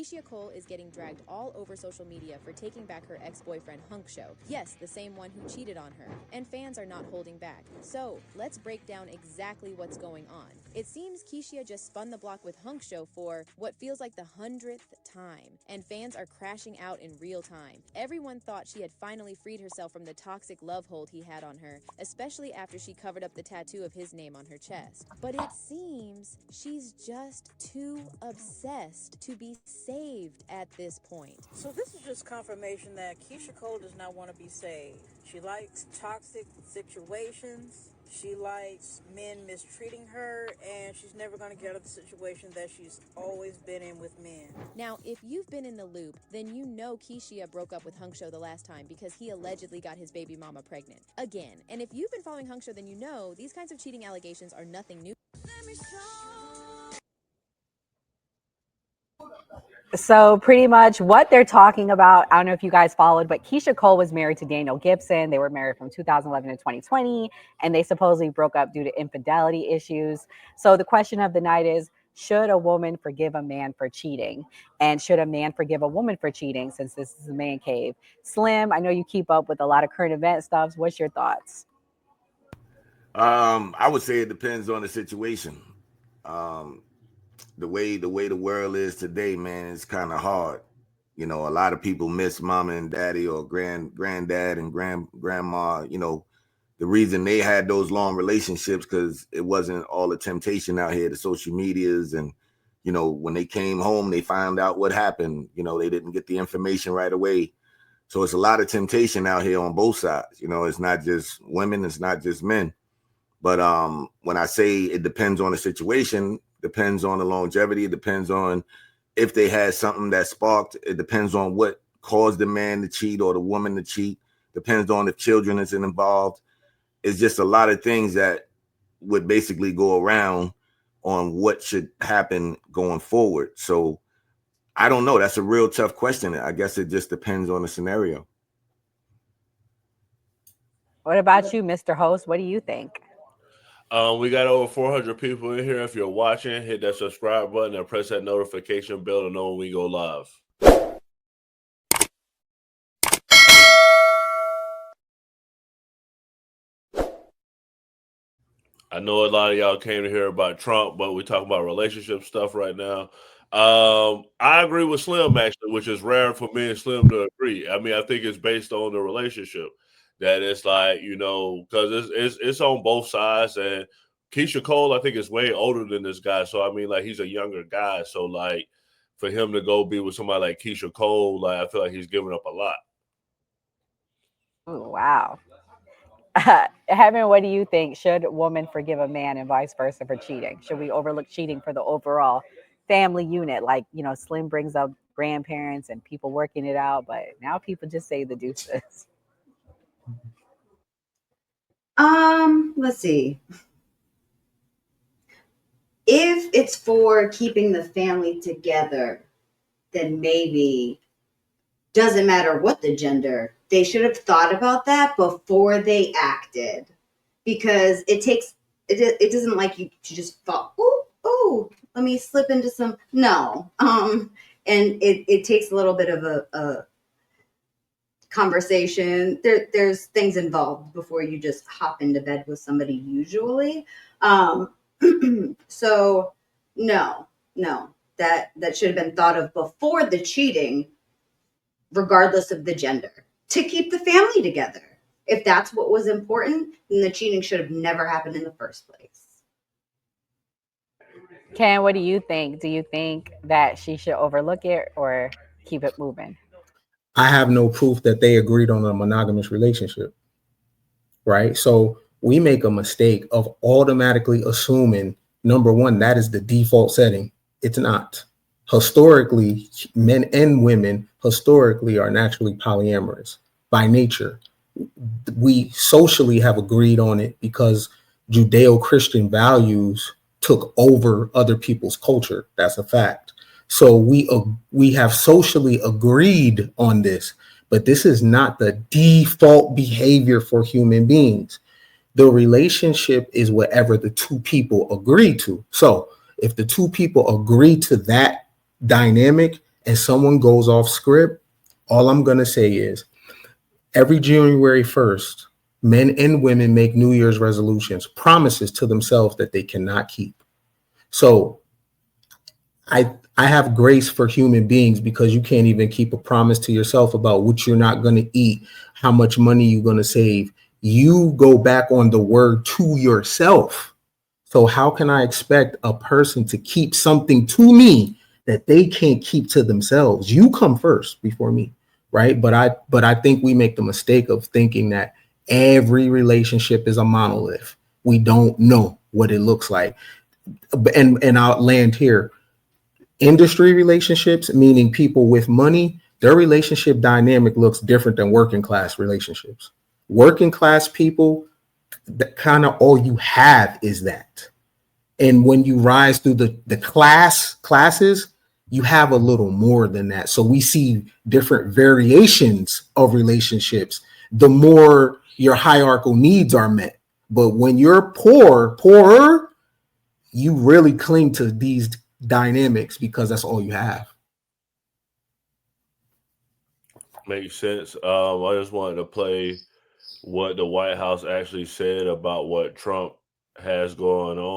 Keyshia Cole is getting dragged all over social media for taking back her ex-boyfriend Hunk Show. Yes, the same one who cheated on her. And fans are not holding back. So, let's break down exactly what's going on. It seems Keyshia just spun the block with Hunk Show for what feels like the 100th time. And fans are crashing out in real time. Everyone thought she had finally freed herself from the toxic love hold he had on her, especially after she covered up the tattoo of his name on her chest. But it seems she's just too obsessed to be saved at this point. So this is just confirmation that Keyshia Cole does not want to be saved. She likes toxic situations. She likes men mistreating her, and she's never going to get out of the situation that she's always been in with men. Now, if you've been in the loop, then you know Keyshia broke up with Hunk Show the last time because he allegedly got his baby mama pregnant. Again. And if you've been following Hunk Show, then you know these kinds of cheating allegations are nothing new. So pretty much what they're talking about, I don't know if you guys followed, but Keyshia Cole was married to Daniel Gibson. They were married from 2011 to 2020, and they supposedly broke up due to infidelity issues. So the question of the night is, should a woman forgive a man for cheating? And should a man forgive a woman for cheating, since this is a man cave? Slim, I know you keep up with a lot of current event stuff. What's your thoughts? I would say it depends on the situation. The way the world is today, man, it's kind of hard. You know, a lot of people miss mama and daddy or granddad and grandma. You know, the reason they had those long relationships because it wasn't all the temptation out here, the social medias, and you know, when they came home, they found out what happened. You know, they didn't get the information right away. So it's a lot of temptation out here on both sides. You know, it's not just women, it's not just men. But when I say it depends on the situation, depends on the longevity, it depends on if they had something that sparked, it depends on what caused the man to cheat or the woman to cheat, depends on if children is involved. It's just a lot of things that would basically go around on what should happen going forward. So I don't know. That's a real tough question. I guess it just depends on the scenario. What about you, Mr. Host? What do you think? We got over 400 people in here. If you're watching, hit that subscribe button and press that notification bell to know when we go live. I know a lot of y'all came to hear about Trump, but we're talking about relationship stuff right now. I agree with Slim, actually, which is rare for me and Slim to agree. I mean, I think it's based on the relationship that it's like, you know, because it's on both sides. And Keyshia Cole, I think, is way older than this guy. So, I mean, like, he's a younger guy. So, like, for him to go be with somebody like Keyshia Cole, like, I feel like he's giving up a lot. Oh, wow. Heaven, what do you think? Should a woman forgive a man and vice versa for cheating? Should we overlook cheating for the overall family unit? Like, you know, Slim brings up grandparents and people working it out, but now people just say the deuces. Let's see. If it's for keeping the family together, then maybe doesn't matter what the gender, they should have thought about that before they acted, because it doesn't like you to just fall, oh, let me slip into some, no. And it takes a little bit of a conversation. There's things involved before you just hop into bed with somebody usually. So no, that should have been thought of before the cheating, regardless of the gender, to keep the family together. If that's what was important, then the cheating should have never happened in the first place. Ken, what do you think? Do you think that she should overlook it or keep it moving? I have no proof that they agreed on a monogamous relationship, right? So we make a mistake of automatically assuming, number one, that is the default setting. It's not. Historically, men and women historically are naturally polyamorous by nature. We socially have agreed on it because Judeo-Christian values took over other people's culture. That's a fact. So we have socially agreed on this, but this is not the default behavior for human beings. The relationship is whatever the two people agree to. So if the two people agree to that dynamic and someone goes off script, all I'm going to say is every January 1st, men and women make New Year's resolutions, promises to themselves that they cannot keep. So I have grace for human beings, because you can't even keep a promise to yourself about what you're not going to eat, how much money you're going to save. You go back on the word to yourself. So how can I expect a person to keep something to me that they can't keep to themselves? You come first before me, right? But I think we make the mistake of thinking that every relationship is a monolith. We don't know what it looks like. And I'll land here. Industry relationships, meaning people with money, their relationship dynamic looks different than working class relationships. Working class people, that kind of all you have is that. And when you rise through the classes, you have a little more than that. So we see different variations of relationships, the more your hierarchical needs are met. But when you're poorer, you really cling to these dynamics because that's all you have. Makes sense. I just wanted to play what the White House actually said about what Trump has going on.